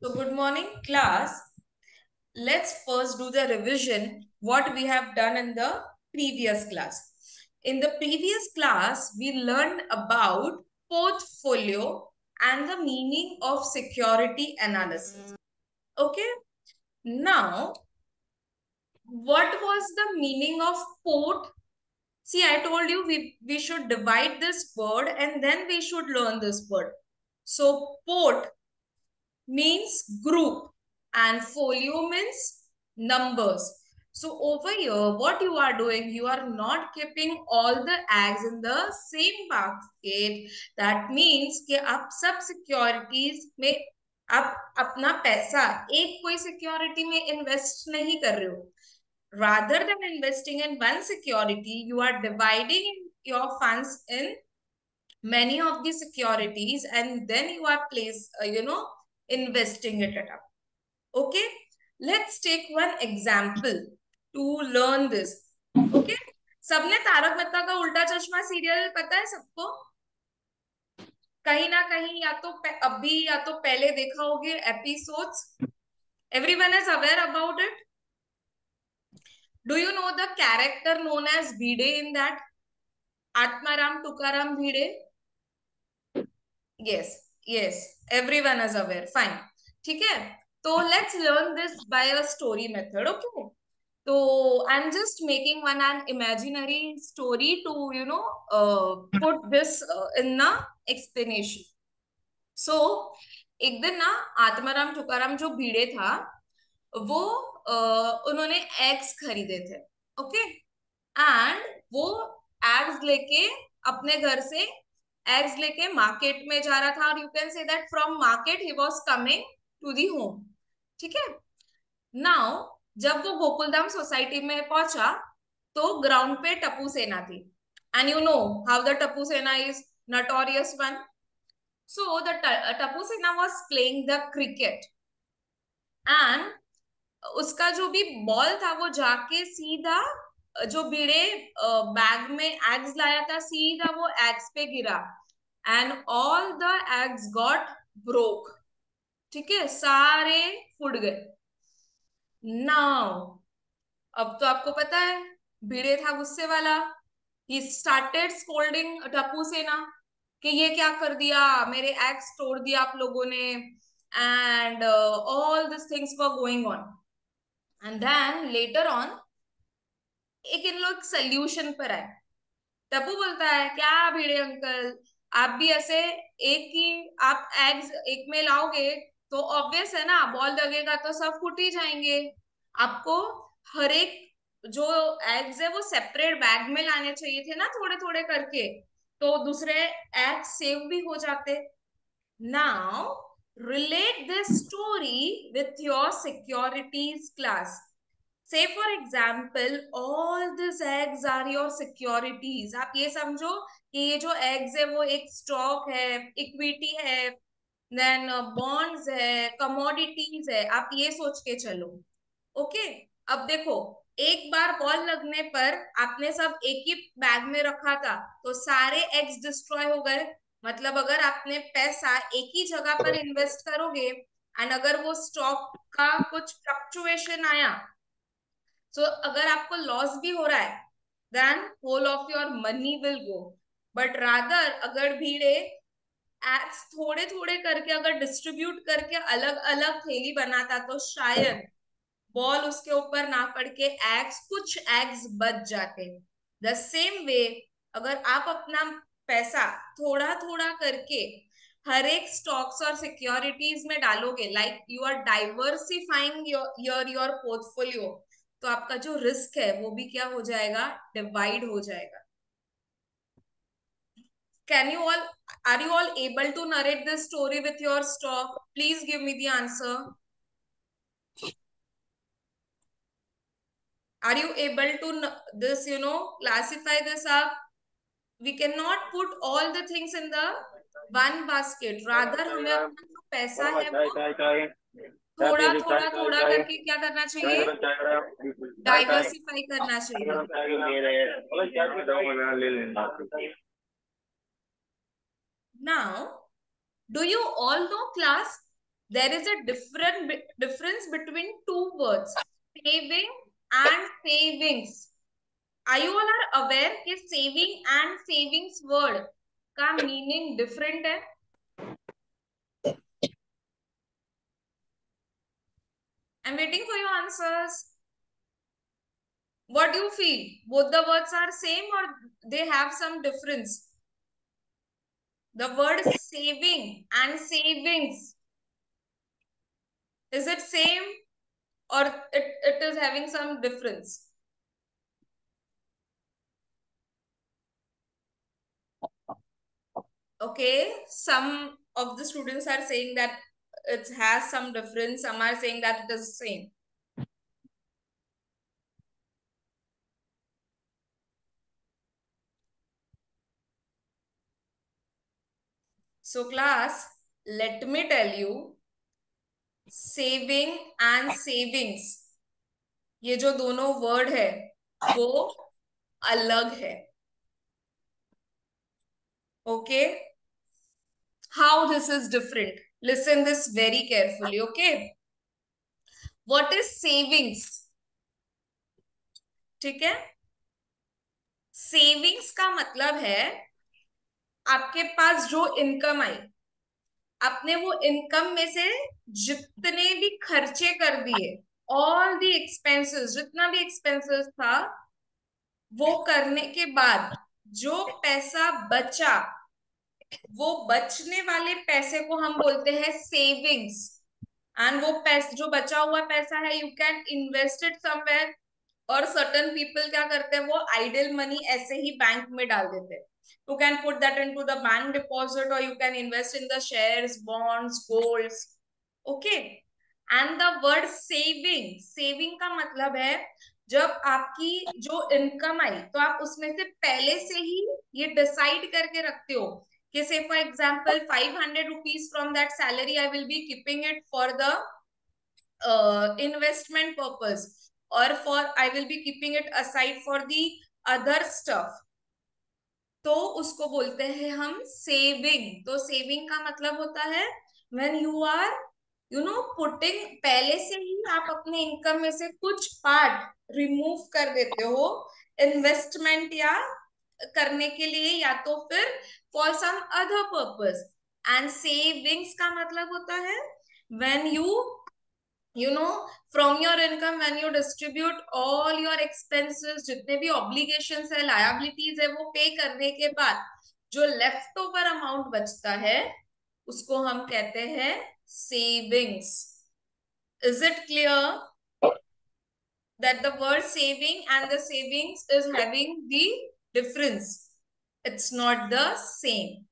So good morning, class. Let's first do the revision what we have done in the previous class. In the previous class, we learned about portfolio and the meaning of security analysis. Okay. Now, what was the meaning of port? See, I told you we should divide this word and then we should learn this word. So, port means group and folio means numbers. So over here, what you are doing, you are not keeping all the eggs in the same basket. That means कि आप सब securities में आप अपना पैसा एक कोई security में invest नहीं कर रहे हो. Rather than investing in one security, you are dividing your funds in many of the securities and then you are investing it up. Okay, let's take one example to learn this. Okay, सबने तारक मेहता का उल्टा चश्मा serial पता है सबको? कहीं ना कहीं या तो अभी या तो पहले देखा होगे episodes. Everyone is aware about it. Do you know the character known as Bhide in that? Atmaram Tukaram Bhide. Yes, everyone is aware. Fine. ठीक है. तो let's learn this by a story method. Okay. So I'm just making an imaginary story to put this in the explanation. So एक दिन ना आत्माराम तुकाराम जो भिड़े था वो उन्होंने एग्स खरीदे थे. ओके. एंड वो एग्स लेके अपने घर से एग्स लेके मार्केट में जा रहा था और you can say that from market he was coming to the home. ठीक है. नाउ जब वो गोकुलधाम सोसाइटी में पहुंचा तो ग्राउंड पे टप्पू सेना थी. And you know how the Tappu Sena is notorious one. So the Tappu Sena was playing the cricket and उसका जो भी बॉल था वो जाके सीधा जो भिड़े बैग में एग्स लाया था सीधा वो एग्स पे गिरा and all the eggs got broke. ठीक है. सारे फूट गए. नाउ अब तो आपको पता है भिड़े था गुस्से वाला. ही स्टार्टेड स्कोल्डिंग टप्पू सेना कि ये क्या कर दिया, मेरे एग्स तोड़ दिया आप लोगों ने and all this things were going on. And then later on एक इन लोग सोल्यूशन पर आए. टप्पू बोलता है क्या भिड़े अंकल आप भी ऐसे एक ही आप एग्स एक में लाओगे तो ऑब्वियस है ना बॉल लगेगा तो सब फूट ही जाएंगे. आपको हर एक जो एग्स है वो सेपरेट बैग में लाने चाहिए थे ना थोड़े थोड़े करके तो दूसरे एग्स सेव भी हो जाते. Now relate this story with your securities class. Say for example, all these eggs are your securities. आप ये समझो कि ये जो eggs है वो एक stock है, equity है, then bonds है, commodities है. आप ये सोच के चलो. ओके. अब देखो एक बार बॉल लगने पर आपने सब एक ही बैग में रखा था तो सारे एग्स डिस्ट्रॉय हो गए. मतलब अगर आपने पैसा एक ही जगह पर इन्वेस्ट करोगे एंड अगर वो स्टॉक का कुछ फ्लक्चुएशन आया सो अगर आपको लॉस भी हो रहा है then whole of your money will go. But rather अगर भीड़े एग्स थोड़े थोड़े करके अगर डिस्ट्रीब्यूट करके अलग अलग थैली बनाता तो शायद बॉल उसके ऊपर ना पड़ के एग्स कुछ एग्स बच जाते. द सेम वे अगर आप अपना पैसा थोड़ा थोड़ा करके हर एक स्टॉक्स और सिक्योरिटीज में डालोगे like you are diversifying your portfolio तो आपका जो रिस्क है वो भी क्या हो जाएगा डिवाइड हो जाएगा. Can you all are you all able to narrate this story with your stock? Please give me the answer. Are you able to this classify this up? We cannot put all the things in the one basket. Rather हमें अपना जो पैसा है वो थोड़ा थोड़ा थोड़ा करके क्या करना चाहिए डाइवर्सिफाई करना चाहिए. Now do you all know class there is a difference between two words, saving and savings. Are you all are aware कि saving and savings word का meaning different है? I'm waiting for your answers. What do you feel? Both the words are same or they have some difference? The word saving and savings, is it same or it is having some difference? Okay, some of the students are saying that it has some difference. Some are saying that it is same. So class, let me tell you, saving and savings, ये जो दोनों word है वो अलग है. Okay, how this is different? Listen this very carefully. Okay, what is savings? ठीक है, savings का मतलब है आपके पास जो इनकम आई, आपने वो इनकम में से जितने भी खर्चे कर दिए, ऑल दी एक्सपेंसेस, जितना भी एक्सपेंसेस था वो करने के बाद जो पैसा बचा, वो बचने वाले पैसे को हम बोलते हैं सेविंग्स. एंड वो पैसा, जो बचा हुआ पैसा है, you can invest it somewhere. और सर्टन पीपल क्या करते हैं, वो आइडल मनी ऐसे ही बैंक में डाल देते हैं. You can put that into the bank deposit or you can invest in the shares, bonds, golds. Okay. And the word saving, saving का मतलब है जब आपकी जो इनकम आई तो आप उसमें से पहले से ही ये डिसाइड करके रखते हो कि से for example 500 rupees from that salary I will be keeping it for the investment purpose, or for I will be keeping it aside for the other stuff. तो उसको बोलते हैं हम सेविंग. तो सेविंग का मतलब होता है when you are पुटिंग, पहले से ही आप अपने इनकम में से कुछ पार्ट रिमूव कर देते हो इन्वेस्टमेंट या करने के लिए, या तो फिर for some other purpose. And savings का मतलब होता है when from your income, when you distribute all your expenses, जितने भी obligations है, liabilities है, वो पे करने के बाद जो लेफ्ट ओवर अमाउंट बचता है उसको हम कहते हैं savings. Is it clear that the word saving and the savings is having the difference? It's not the same.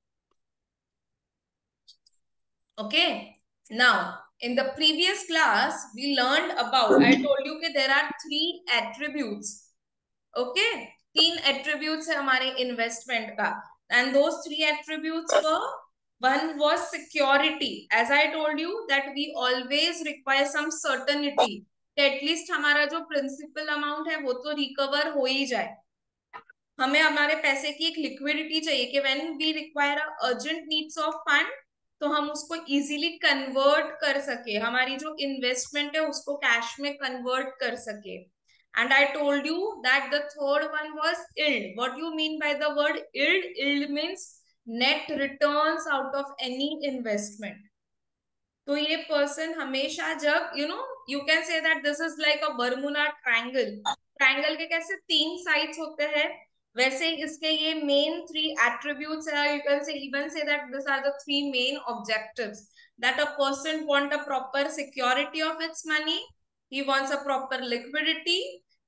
Okay, now in the previous class we learned about, I told you कि there are 3 attributes. Okay, 3 attributes है हमारे investment का, and those 3 attributes were, one was security. As I told you that we always require some certainty कि at least हमारा जो principal amount है वो तो recover हो ही जाए. हमें हमारे पैसे की एक लिक्विडिटी चाहिए कि when we require a urgent needs of fund, तो हम उसको इजीली कन्वर्ट कर सके, हमारी जो इन्वेस्टमेंट है उसको कैश में कन्वर्ट कर सके. And I told you that the third one was yield. What you mean by the word yield? yield means net returns out of any investment. तो ये पर्सन हमेशा जब you can say that this is like a Bermuda triangle. Triangle के कैसे 3 sides होते हैं, वैसे इसके ये मेन 3 attributes है. You can say, even say that these are the 3 main objectives, that a person want a proper security of its money, he wants a proper liquidity,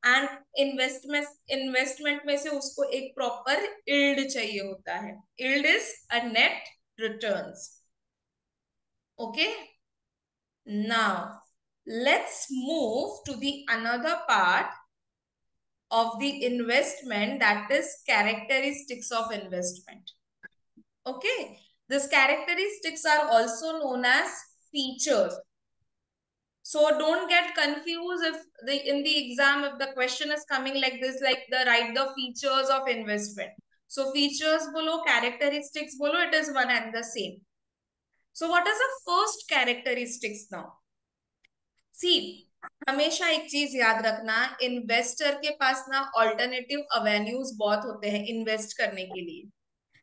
and investment में से उसको एक proper yield चाहिए होता है. Yield is a net returns. Okay, now let's move to the another part of the investment, that is characteristics of investment. Okay, these characteristics are also known as features. So don't get confused if in the exam, if the question is coming like this, like write the features of investment. So features bolo, characteristics bolo, it is one and the same. So what is the first characteristics now? See, हमेशा एक चीज याद रखना, investor के पास ना alternative avenues बहुत होते हैं इन्वेस्ट करने के लिए.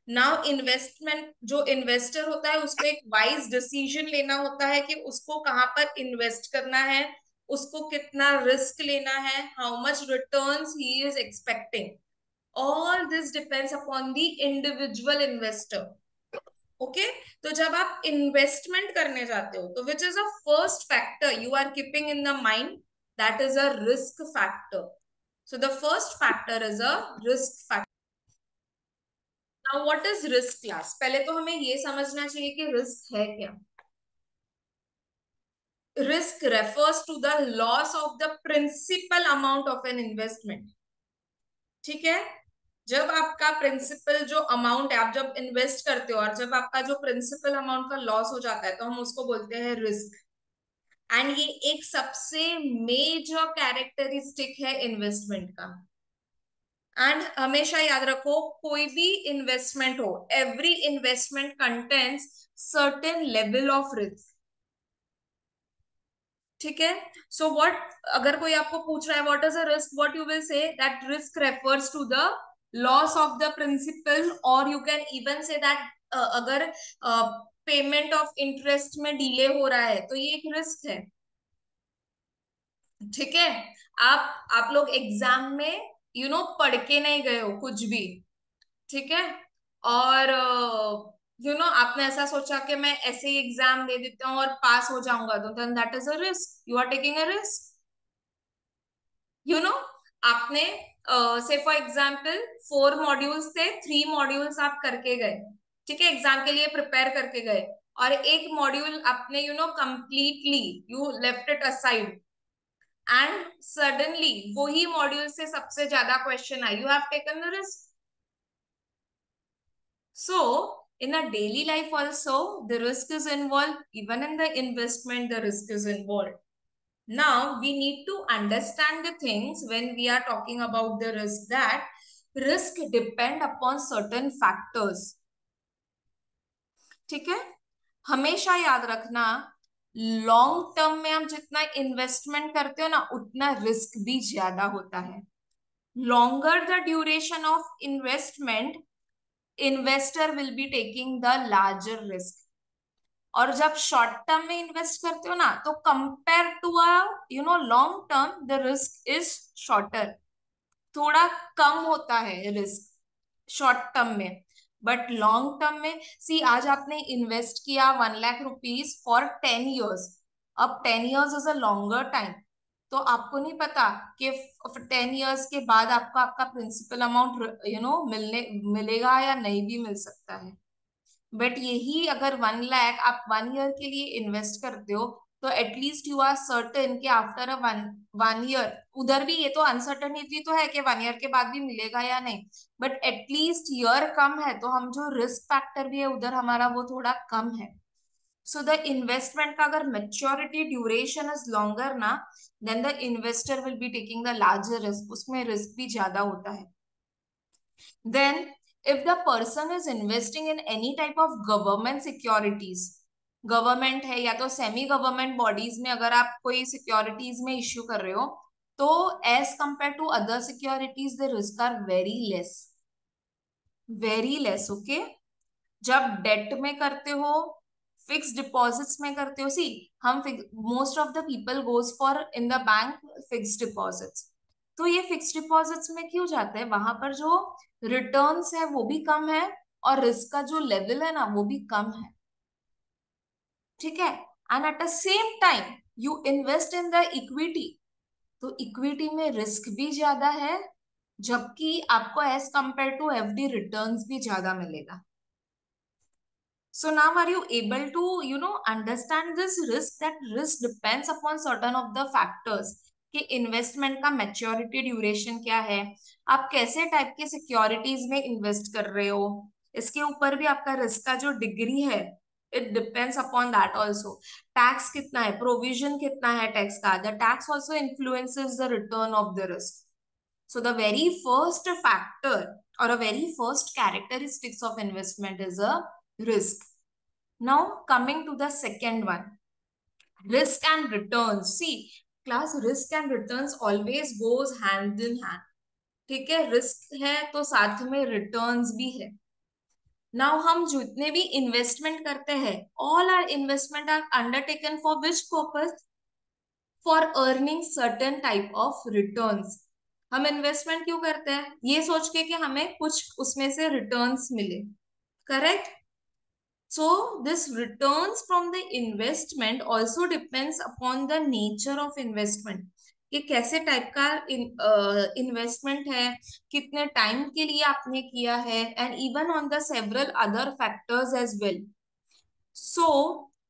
नाउ इन्वेस्टमेंट, जो इन्वेस्टर होता है उसको एक वाइज डिसीजन लेना होता है कि उसको कहाँ पर इन्वेस्ट करना है, उसको कितना रिस्क लेना है, how much returns he is expecting. All this depends upon the individual investor. Okay, तो जब आप इन्वेस्टमेंट करने जाते हो तो which is a first factor you are keeping in the mind, that is a risk factor. So the first factor is a risk factor. Now what is risk class? पहले तो हमें ये समझना चाहिए कि रिस्क है क्या. Risk refers to the loss of the principal amount of an investment. ठीक है, जब आपका प्रिंसिपल जो अमाउंट है, आप जब इन्वेस्ट करते हो और जब आपका जो प्रिंसिपल अमाउंट का लॉस हो जाता है तो हम उसको बोलते हैं रिस्क. एंड ये एक सबसे मेजर कैरेक्टरिस्टिक है इन्वेस्टमेंट का. एंड हमेशा याद रखो, कोई भी इन्वेस्टमेंट हो, every investment contains certain level of risk. ठीक है, सो व्हाट, अगर कोई आपको पूछ रहा है what is a risk, what you will say that risk refers to the loss of the principal, और you can even say that अगर पेमेंट ऑफ इंटरेस्ट में डिले हो रहा है तो ये एक रिस्क है. ठीक है, आप लोग एग्जाम में पढ़ के नहीं गए हो कुछ भी. ठीक है, और आपने ऐसा सोचा कि मैं ऐसे ही एग्जाम दे देता हूँ और पास हो जाऊंगा, तो then that is a risk, you are taking a risk. You know आपने से फॉर एग्जाम्पल 4 मॉड्यूल्स थे, 3 मॉड्यूल्स आप करके गए. ठीक है, एग्जाम के लिए प्रिपेयर करके गए, और एक मॉड्यूल आपने completely you left it aside, and suddenly वही मॉड्यूल से सबसे ज्यादा क्वेश्चन आए, you have taken the risk. So in a daily life also the risk is involved, even in the investment the risk is involved. Now we need to understand the things when we are talking about the risk, that risk depend upon certain factors. ठीक है, हमेशा याद रखना, long term में हम जितना investment करते हो ना उतना रिस्क भी ज्यादा होता है. Longer the duration of investment, investor will be taking the larger risk. और जब शॉर्ट टर्म में इन्वेस्ट करते हो ना तो compare to a long term the risk is shorter, थोड़ा कम होता है रिस्क शॉर्ट टर्म में. बट लॉन्ग टर्म में, सी आज आपने इन्वेस्ट किया 1 लाख रुपीज फॉर 10 years. अब 10 years is a longer time, तो आपको नहीं पता कि 10 years के बाद आपको आपका प्रिंसिपल अमाउंट मिलने मिलेगा या नहीं भी मिल सकता है. बट यही अगर 1 लाख आप 1 ईयर के लिए इन्वेस्ट करते हो, तो एटलीस्ट यू आर सर्टेन कि आफ्टर अ वन ईयर, उधर भी ये तो अनसर्टनिटी तो है कि 1 ईयर के बाद भी मिलेगा या नहीं, बट एटलीस्ट ईयर कम है तो हम जो रिस्क फैक्टर भी है उधर हमारा वो थोड़ा कम है. सो द इन्वेस्टमेंट का अगर मेच्योरिटी ड्यूरेशन इज लॉन्गर ना, then the investor will be taking the larger risk, उसमें रिस्क भी ज्यादा होता है. Then, if the person is investing in any type of government securities, government है या तो सेमी गवर्नमेंट बॉडीज में अगर आप कोई सिक्योरिटीज में इश्यू कर रहे हो, तो as compare to other securities the risk are very less, very less. Okay, जब डेट में करते हो, फिक्स डिपॉजिट्स में करते हो, सी हम most of the people goes for in the bank fix deposits. तो ये फिक्स डिपॉजिट्स में क्यों जाते हैं, वहां पर जो रिटर्न्स है वो भी कम है और रिस्क का जो लेवल है ना वो भी कम है. ठीक है, and at the same time you invest in the equity, तो इक्विटी में रिस्क भी ज्यादा है, जबकि आपको as compare to FD returns भी ज्यादा मिलेगा. So now are you able to, understand this risk? That risk depends upon certain of the factors कि इन्वेस्टमेंट का मैच्योरिटी ड्यूरेशन क्या है, आप कैसे टाइप के सिक्योरिटीज में इन्वेस्ट कर रहे हो, इसके ऊपर भी आपका रिस्क का जो डिग्री है it depends upon that also. Tax कितना है, प्रोविजन कितना है टैक्स का, the tax also influences the return of the risk. So the very first factor or a very first characteristics of investment is a risk. Now coming to the second one, risk and returns. See class, risk and returns always goes hand in hand. ठीक है, risk है तो साथ में returns भी है. Now हम जितने भी इन्वेस्टमेंट करते हैं, all are investment are undertaken for which purpose? For earning certain type of returns. हम इन्वेस्टमेंट क्यों करते हैं? ये सोच के कि हमें कुछ उसमें से रिटर्न्स मिले. Correct. So this returns from the investment also depends upon the nature of investment. कि कैसे टाइप का इन्वेस्टमेंट है, कितने टाइम के लिए आपने किया है, and even on the several other factors as well. So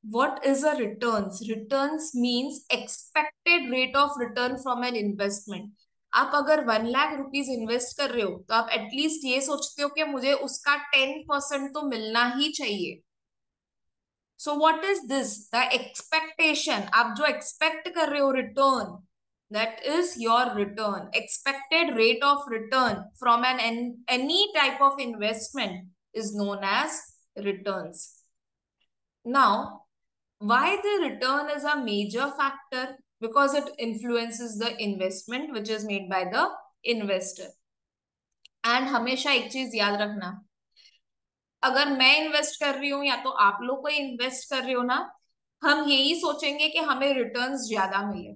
what is a returns? Returns means expected rate of return from an investment. आप अगर 1 लाख रुपीज इन्वेस्ट कर रहे हो तो आप एटलीस्ट ये सोचते हो कि मुझे उसका 10% तो मिलना ही चाहिए. So what is this? The expectation. आप जो एक्सपेक्ट कर रहे हो return, that is your return. Expected rate of return from an any type of investment is known as returns. Now, why the return is a major factor? Because it influences the investment which is made by the investor. And हमेशा एक चीज याद रखना, अगर मैं invest कर रही हूँ या तो आप लोग कोई इन्वेस्ट कर रहे हो ना, हम यही सोचेंगे कि हमें रिटर्न्स ज्यादा मिले.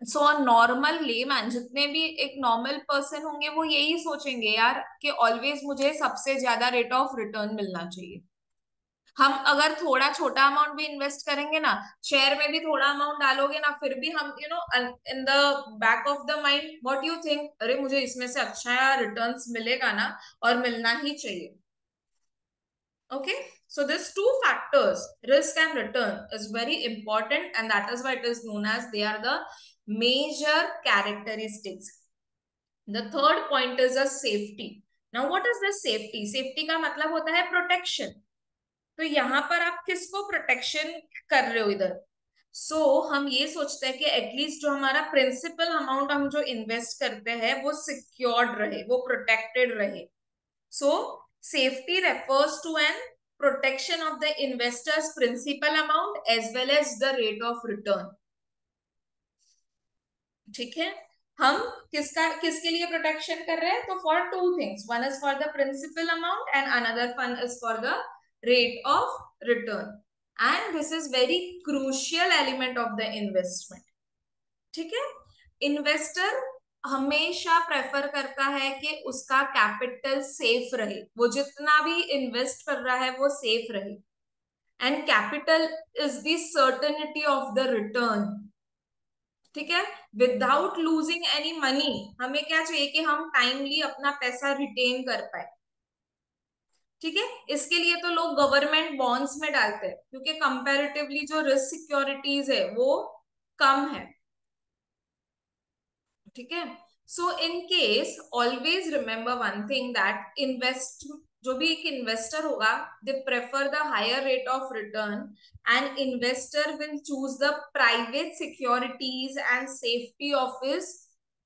सो नॉर्मल लेमैन, जितने भी एक नॉर्मल पर्सन होंगे, वो यही सोचेंगे यार कि ऑलवेज मुझे सबसे ज्यादा रेट ऑफ रिटर्न मिलना चाहिए. हम अगर थोड़ा छोटा अमाउंट भी इन्वेस्ट करेंगे ना, शेयर में भी थोड़ा अमाउंट डालोगे ना, फिर भी हम in the back of the mind what you think, अरे मुझे इसमें से अच्छा रिटर्न्स मिलेगा ना, और मिलना ही चाहिए. Okay, so these two factors, risk and return, is very important, and that is why it is known as they are the major characteristics. The third point is a safety. Now, what is the safety? Safety का मतलब होता है protection. तो यहाँ पर आप किसको protection कर रहे हो इधर? हम ये सोचते हैं कि एटलीस्ट जो हमारा प्रिंसिपल अमाउंट हम जो इन्वेस्ट करते हैं वो सिक्योर्ड रहे, वो प्रोटेक्टेड रहे. So safety refers to an protection of the investor's principal amount as well as the rate of return. ठीक है, हम किसके लिए प्रोटेक्शन कर रहे हैं? तो for two things, one is for the principal amount and another one is for the rate of return. And this is very crucial element of the investment. ठीक है, इन्वेस्टर हमेशा प्रेफर करता है कि उसका कैपिटल सेफ रहे, वो जितना भी इन्वेस्ट कर रहा है वो सेफ रहे. And capital is the certainty of the return. ठीक है, विदाउट लूजिंग एनी मनी, हमें क्या चाहिए कि हम टाइमली अपना पैसा रिटेन कर पाए. ठीक है, इसके लिए तो लोग गवर्नमेंट बॉन्ड्स में डालते हैं, क्योंकि कंपैरेटिवली जो रिस्क सिक्योरिटीज है वो कम है. ठीक है, so in case always remember one thing, that invest जो भी एक इन्वेस्टर होगा, they prefer the higher rate of return, and investor will choose the private securities and safety of his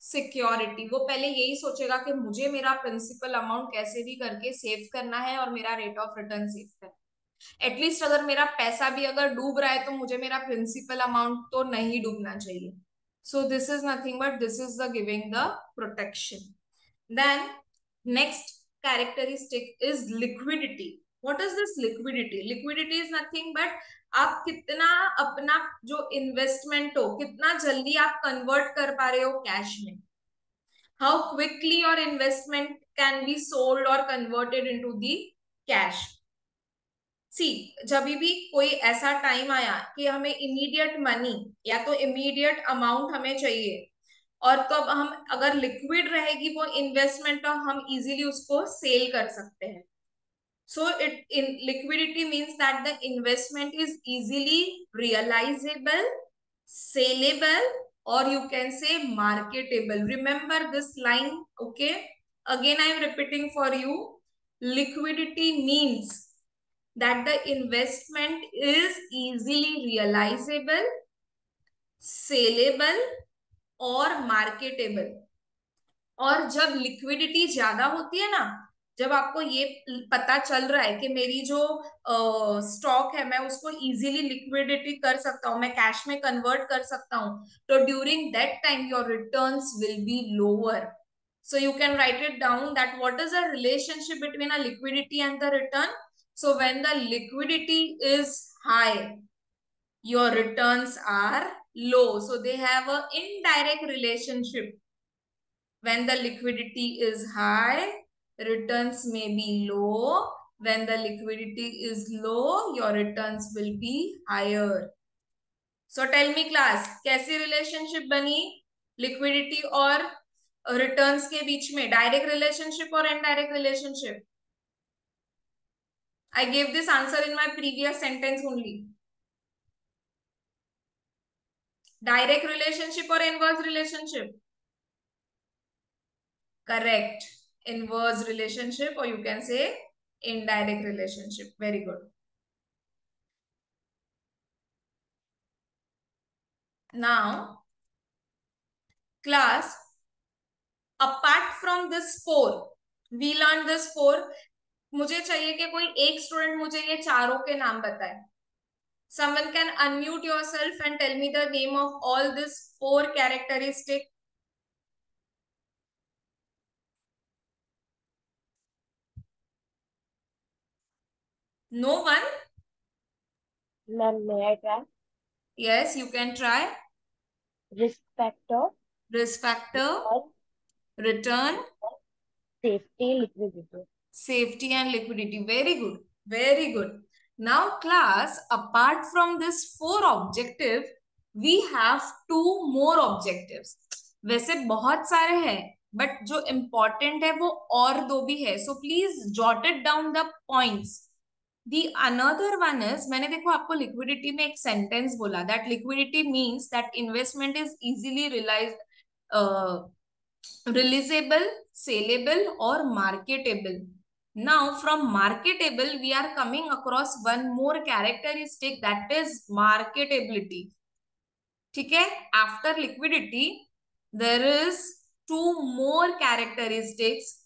security. वो पहले यही सोचेगा कि मुझे मेरा प्रिंसिपल अमाउंट कैसे भी करके सेव करना है और मेरा रेट ऑफ रिटर्न सेव करना है. एटलीस्ट अगर मेरा पैसा भी अगर डूब रहा है तो मुझे मेरा प्रिंसिपल अमाउंट तो नहीं डूबना चाहिए. So this is nothing but this is the giving the protection. Then next characteristic is liquidity. What is this liquidity? Liquidity is nothing but आप कितना अपना जो इन्वेस्टमेंट हो कितना जल्दी आप कन्वर्ट कर पा रहे हो कैश में. How quickly your investment can be sold or converted into the cash. सी जब भी कोई ऐसा टाइम आया कि हमें इमीडिएट मनी या तो इमीडिएट अमाउंट हमें चाहिए, और तो अब हम अगर लिक्विड रहेगी वो इन्वेस्टमेंट, तो हम इजीली उसको सेल कर सकते हैं. So it in liquidity means that the investment is easily realisable, saleable, और you can say marketable. Remember this line. Okay, again I am repeating for you. Liquidity means that the investment is easily realizable, saleable और marketable. और जब liquidity ज्यादा होती है ना, जब आपको ये पता चल रहा है कि मेरी जो स्टॉक है मैं उसको इजीली लिक्विडिटी कर सकता हूँ, मैं कैश में कन्वर्ट कर सकता हूँ, तो during that time your returns will be lower. So you can write it down that what is the relationship between a liquidity and the return. So when the liquidity is high, your returns are low. So they have a indirect relationship. When the liquidity is high, returns may be low. When the liquidity is low, your returns will be higher. So tell me class, कैसी relationship बनी liquidity और returns के बीच में? Direct relationship और indirect relationship? I gave this answer in my previous sentence only. Direct relationship or inverse relationship? Correct. Inverse relationship, or you can say indirect relationship. Very good. Now, class, apart from this four, we learned this four. मुझे चाहिए कि कोई एक student मुझे ये चारों के नाम बताए. Someone can unmute yourself and tell me the name of all these four characteristics. No one? Ma'am, may I try? Yes, you can try. Risk factor, Risk factor, return, return, safety, liquidity. safety and liquidity. Very good. Very good. Now class, apart from this four objective, we have two more objectives. वैसे बहुत सारे हैं, but जो important है वो और दो भी है. So please jot it down the points. The another one is, मैंने देखो आपको liquidity में एक sentence बोला, that liquidity means that investment is easily realized, releasable, saleable or marketable. Now from marketable we are coming across one more characteristic, that is marketability. ठीक है? After liquidity there is two more characteristics.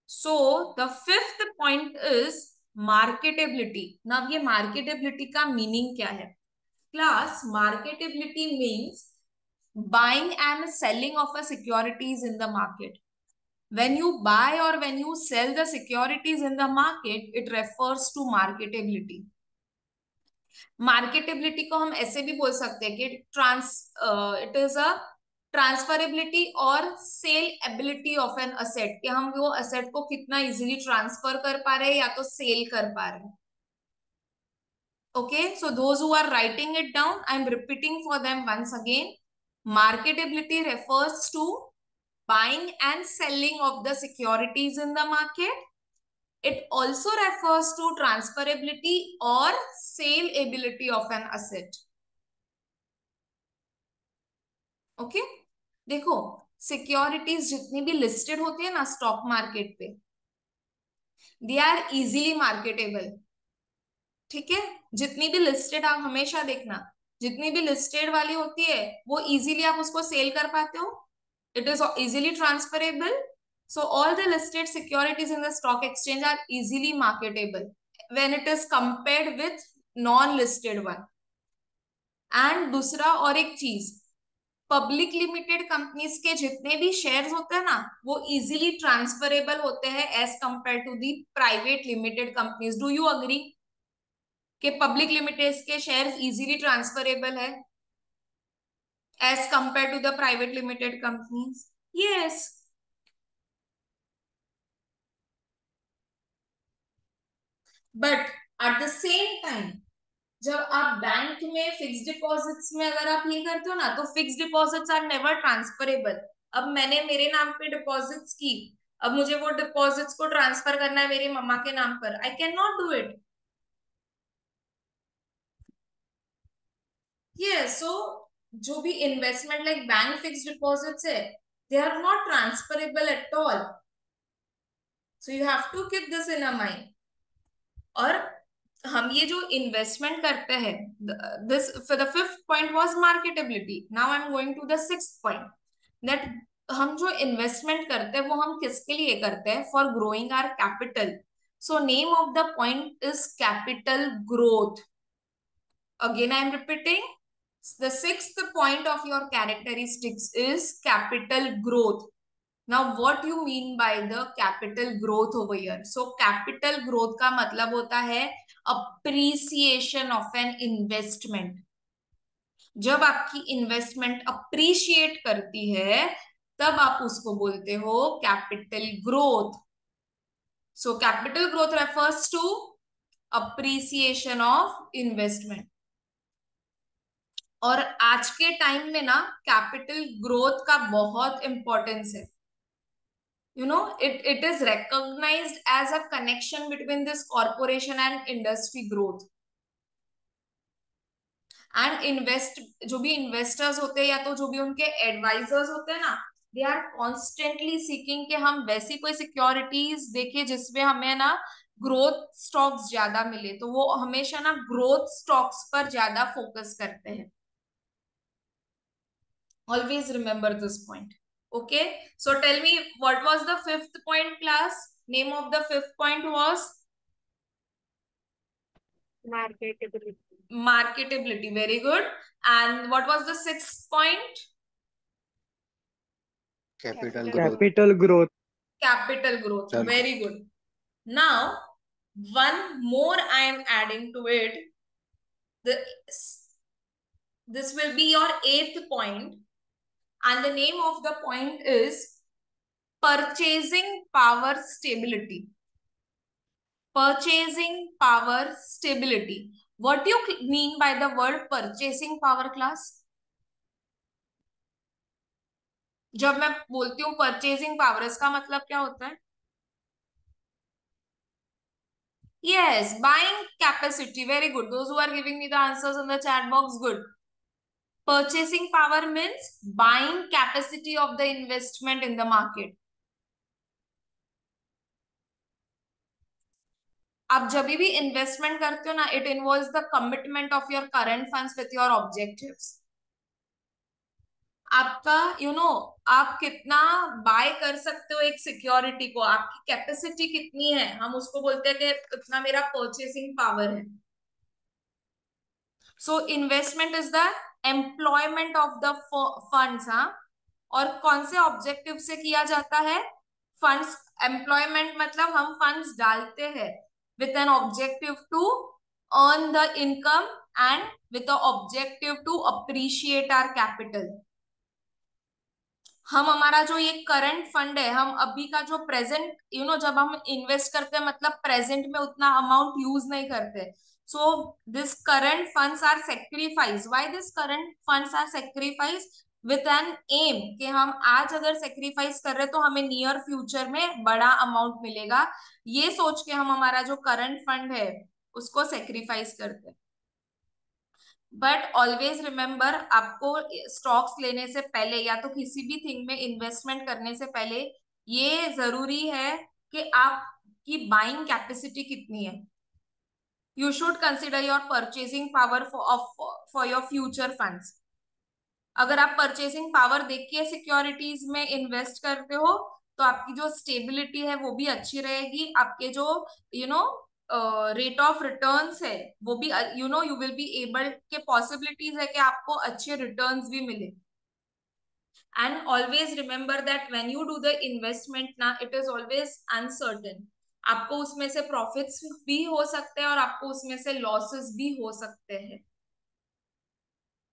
So the fifth point is marketability. Now ये marketability का meaning क्या है? Class, marketability means buying and selling of a securities in the market. When you buy or when you sell the securities in the market, it refers to marketability. Marketability को हम ऐसे भी बोल सकते हैं कि इट इज अ ट्रांसफरेबिलिटी और saleability of an asset, कि हम वो असेट को कितना इजीली ट्रांसफर कर पा रहे हैं या तो सेल कर पा रहे हैं. Okay, so those who are writing it down, I'm repeating for them once again. Marketability refers to buying and selling of the securities in the market. It also refers to transferability or sale ability of an asset. Okay, देखो securities जितनी भी listed होती है ना stock market पे, they are easily marketable. ठीक है, जितनी भी लिस्टेड, आप हमेशा देखना जितनी भी लिस्टेड वाली होती है वो इजीली आप उसको सेल कर पाते हो. It is easily transferable. So all the listed securities in the stock exchange are easily marketable when it is compared with non-listed one. And दूसरा और एक चीज, पब्लिक लिमिटेड कंपनीज के जितने भी शेयर्स होते हैं ना वो इजीली ट्रांसफरेबल होते हैं as compare to the private limited companies. Do you agree कि पब्लिक लिमिटेड के शेयर्स इजीली ट्रांसफरेबल है as compare to the private limited companies? Yes. But at the same time जब आप बैंक में fix deposits में अगर आप ये करते हो ना तो fix deposits are never transferable. अब मैंने मेरे नाम पे डिपॉजिट्स की, अब मुझे वो डिपॉजिट्स को ट्रांसफर करना है मेरी मम्मा के नाम पर, I can not do it. ये सो जो भी investment like bank fix deposits है, they are not transferable at all. So you have to keep this in a mind. और हम ये जो इन्वेस्टमेंट करते हैं, this for the fifth point was marketability. Now I am going to the sixth point, that हम जो investment करते हैं वो हम किसके लिए करते हैं? For growing our capital. So name of the point is capital growth. Again, I am repeating. The sixth point of your characteristics is capital growth. Now, what you mean by the capital growth over here? So, capital growth का मतलब होता है appreciation of an investment. जब आपकी investment appreciate करती है तब आप उसको बोलते हो capital growth. So capital growth refers to appreciation of investment. और आज के टाइम में ना कैपिटल ग्रोथ का बहुत इंपॉर्टेंस है. it is recognized as a connection between this corporation and industry growth. And जो भी इन्वेस्टर्स होते हैं या तो जो भी उनके एडवाइजर्स होते हैं ना, दे आर कॉन्स्टेंटली सीकिंग कि हम वैसी कोई सिक्योरिटीज देखें जिसमें हमें ना ग्रोथ स्टॉक्स ज्यादा मिले. तो वो हमेशा ना ग्रोथ स्टॉक्स पर ज्यादा फोकस करते हैं. Always remember this point. Okay, so tell me, what was the fifth point, class? Name of the fifth point was Marketability. marketability. Very good. And what was the sixth point? Capital Capital growth. Capital growth. Capital growth. Capital Very good. Now, one more I am adding to it. This will be your eighth point, and the name of the point is purchasing power stability. Purchasing power stability. What do you mean by the word purchasing power, class? जब मैं बोलती हूँ purchasing power, इसका मतलब क्या होता है? Yes, buying capacity. Very good. Those who are giving me the answers in the chat box, good. Purchasing power means buying capacity of the investment in the market. आप जब भी इन्वेस्टमेंट करते हो ना, it involves the commitment of your current funds with your objectives. आपका आप कितना bye कर सकते हो एक सिक्योरिटी को, आपकी कैपेसिटी कितनी है, हम उसको बोलते हैं कि इतना मेरा परचेसिंग पावर है. So investment is the employment of the funds. हाँ, और कौन से ऑब्जेक्टिव से किया जाता है? फंड्स एम्प्लॉयमेंट मतलब हम फंड्स डालते हैं with an objective to earn the income and with the objective to appreciate our capital. हम हमारा जो ये करंट फंड है, हम अभी का जो प्रेजेंट जब हम इन्वेस्ट करते हैं मतलब प्रेजेंट में उतना अमाउंट यूज नहीं करते. So this current funds are sacrifice. Why this current funds are sacrifice? With an aim कि हम आज अगर सेक्रीफाइस कर रहे तो हमें नियर फ्यूचर में बड़ा अमाउंट मिलेगा. ये सोच के हम हमारा जो करंट फंड है उसको सेक्रीफाइस करते हैं. बट ऑलवेज रिमेम्बर, आपको स्टॉक्स लेने से पहले या तो किसी भी थिंग में इन्वेस्टमेंट करने से पहले ये जरूरी है कि आपकी बाइंग कैपेसिटी कितनी है. You should consider your purchasing power for your future funds. अगर आप परचेसिंग पावर देख के सिक्योरिटीज में इन्वेस्ट करते हो तो आपकी जो स्टेबिलिटी है वो भी अच्छी रहेगी. आपके जो रेट ऑफ रिटर्न्स है वो भी यू विल बी एबल के पॉसिबिलिटीज है कि आपको अच्छे रिटर्न्स भी मिले. And always remember that when you do the investment ना, इट इज ऑलवेज अनसर्टेन. आपको उसमें से प्रॉफिट्स भी हो सकते हैं और आपको उसमें से लॉसेस भी हो सकते हैं.